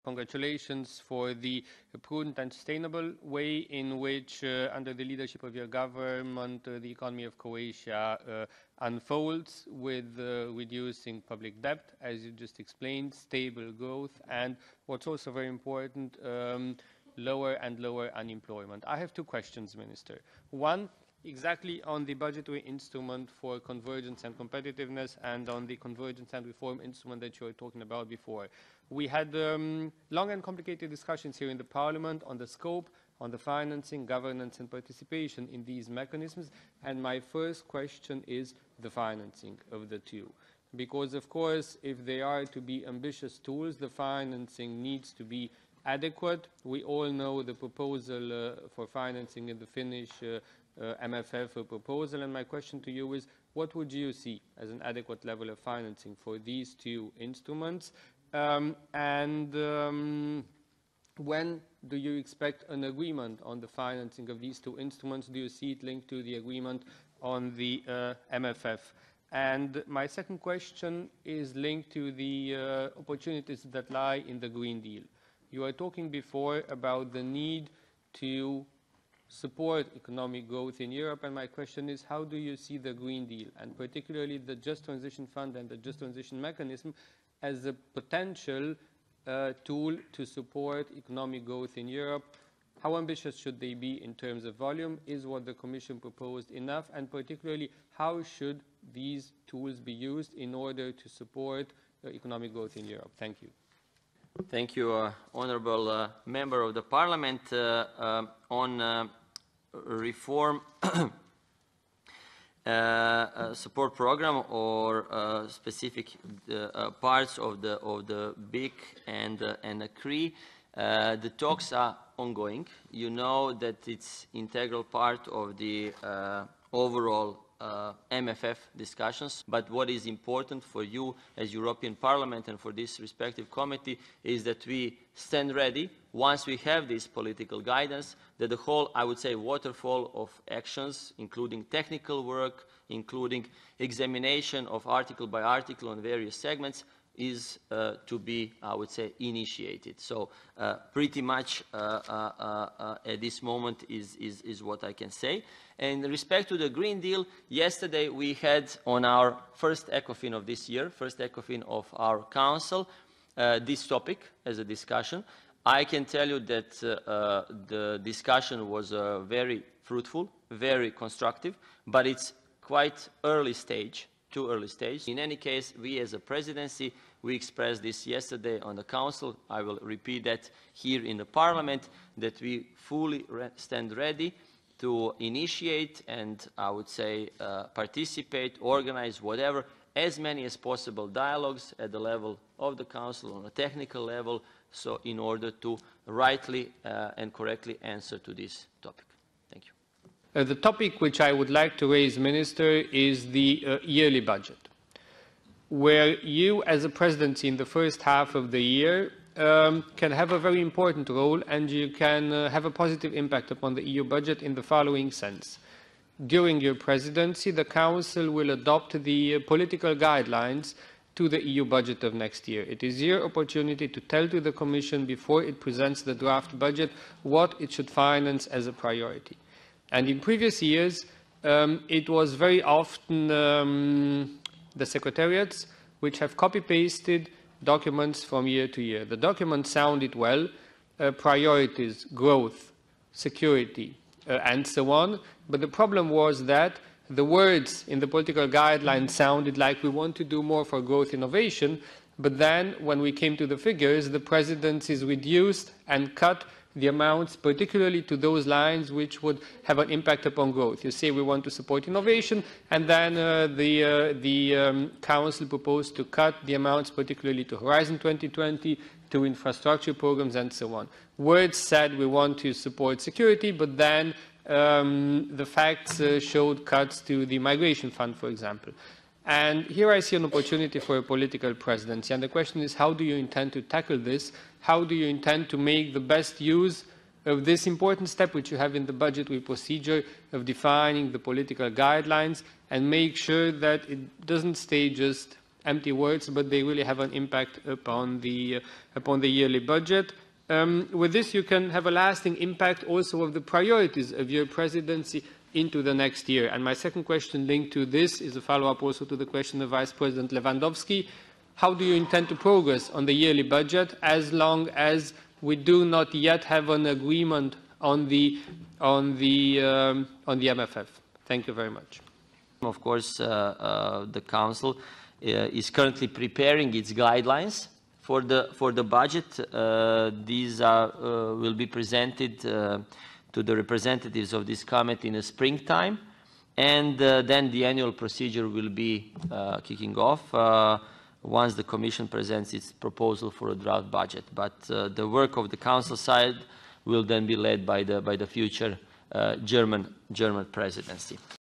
Congratulations for the prudent and sustainable way in which, under the leadership of your government, the economy of Croatia unfolds with reducing public debt, as you just explained, stable growth, and what's also very important, lower and lower unemployment. I have two questions, Minister. One, exactly on the budgetary instrument for convergence and competitiveness, and on the convergence and reform instrument that you were talking about before. We had long and complicated discussions here in the Parliament on the scope, on the financing, governance and participation in these mechanisms, and my first question is the financing of the two. Because, of course, if they are to be ambitious tools, the financing needs to be adequate. We all know the proposal for financing in the Finnish MFF proposal, and my question to you is, what would you see as an adequate level of financing for these two instruments? When do you expect an agreement on the financing of these two instruments? Do you see it linked to the agreement on the MFF? And my second question is linked to the opportunities that lie in the Green Deal. You were talking before about the need to support economic growth in Europe, and my question is, how do you see the Green Deal, and particularly the Just Transition Fund and the Just Transition Mechanism, as a potential tool to support economic growth in Europe? How ambitious should they be in terms of volume? Is what the Commission proposed enough? And particularly, how should these tools be used in order to support economic growth in Europe? Thank you. Thank you, Honourable Member of the Parliament. On reform support program or specific parts of the BIC and the CRE, the talks are ongoing. You know that it's integral part of the overall MFF discussions, but what is important for you as European Parliament and for this respective committee is that we stand ready once we have this political guidance, that the whole, I would say, waterfall of actions, including technical work, including examination of article by article on various segments, is to be, I would say, initiated. So pretty much at this moment is what I can say. And in respect to the Green Deal, yesterday we had on our first ECOFIN of this year, first ECOFIN of our Council, this topic as a discussion. I can tell you that the discussion was very fruitful, very constructive, but it's quite early stage, too early stage. In any case, we as a presidency, we expressed this yesterday on the Council. I will repeat that here in the Parliament, that we fully stand ready to initiate and, I would say, participate, organize, whatever, as many as possible dialogues at the level of the Council on a technical level, so in order to rightly and correctly answer to this topic. Thank you. The topic which I would like to raise, Minister, is the yearly budget, where you as a presidency in the first half of the year can have a very important role, and you can have a positive impact upon the EU budget in the following sense. During your presidency, the Council will adopt the political guidelines to the EU budget of next year. It is your opportunity to tell to the Commission before it presents the draft budget what it should finance as a priority. And in previous years, it was very often the secretariats which have copy-pasted documents from year to year. The documents sounded well, priorities, growth, security, and so on, but the problem was that the words in the political guidelines sounded like we want to do more for growth innovation, but then when we came to the figures, the presidencies reduced and cut the amounts, particularly to those lines which would have an impact upon growth. You say we want to support innovation, and then the Council proposed to cut the amounts, particularly to Horizon 2020, to infrastructure programs, and so on. Words said we want to support security, but then the facts showed cuts to the migration fund, for example. And here I see an opportunity for a political presidency. And the question is, how do you intend to tackle this? How do you intend to make the best use of this important step which you have in the budgetary procedure of defining the political guidelines, and make sure that it doesn't stay just empty words, but they really have an impact upon the yearly budget. With this, you can have a lasting impact also of the priorities of your presidency into the next year. And my second question linked to this is a follow-up also to the question of Vice President Lewandowski. How do you intend to progress on the yearly budget as long as we do not yet have an agreement on the MFF? Thank you very much. Of course, the Council is currently preparing its guidelines for the budget. These will be presented to the representatives of this committee in the springtime, and then the annual procedure will be kicking off once the Commission presents its proposal for a draft budget. But the work of the Council side will then be led by the future German presidency.